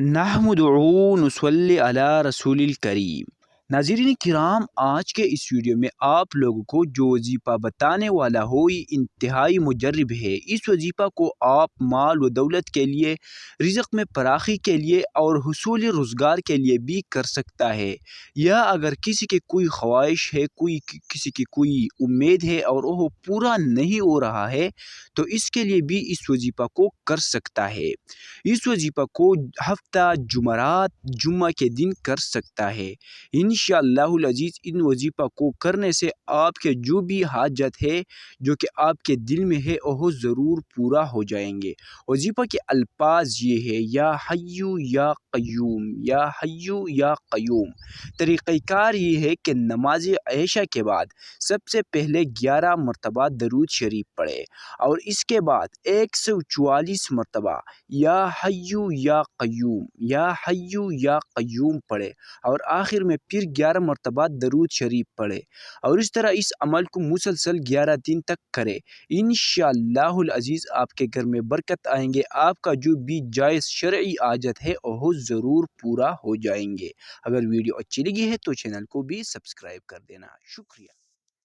نحمدہ نصلی علی رسول الکریم۔ ناظرین کرام، آج کے اس ویڈیو میں آپ لوگوں کو جو وظیفہ بتانے والا ہو یہ انتہائی مجرب ہے۔ اس وظیفہ کو آپ مال و دولت کے لیے، رزق میں فراخی کے لیے اور حصول روزگار کے لیے بھی کر سکتا ہے، یا اگر کسی کی کوئی خواہش ہے، کسی کی کوئی امید ہے اور وہ پورا نہیں ہو رہا ہے تو اس کے لیے بھی اس وظیفہ کو کر سکتا ہے۔ اس وظیفہ کو ہفتہ جمعرات جمعہ کے دن کر سکتا ہے۔ انشاءاللہ العزیز ان وظیفہ کو کرنے سے آپ کے جو بھی حاجت ہے، جو کہ آپ کے دل میں ہے، وہ ضرور پورا ہو جائیں گے۔ وظیفہ کے الفاظ یہ ہے: یا حیو یا قیوم، یا حیو یا قیوم۔ طریقہ کار یہ ہے کہ نماز عشاء کے بعد سب سے پہلے 11 مرتبہ درود شریف پڑھے اور اس کے بعد 144 مرتبہ یا حیو یا قیوم، یا حیو یا قیوم پڑھے اور آخر میں پھر 11 مرتبہ درود شریف پڑھے، اور اس طرح اس عمل کو مسلسل 11 دن تک کرے۔ انشاءاللہ العزیز آپ کے گھر میں برکت آئیں گے، آپ کا جو بھی جائز شرعی حاجت ہے وہ ضرور پورا ہو جائیں گے۔ اگر ویڈیو اچھی لگی ہے تو چینل کو بھی سبسکرائب کر دینا۔ شکریہ۔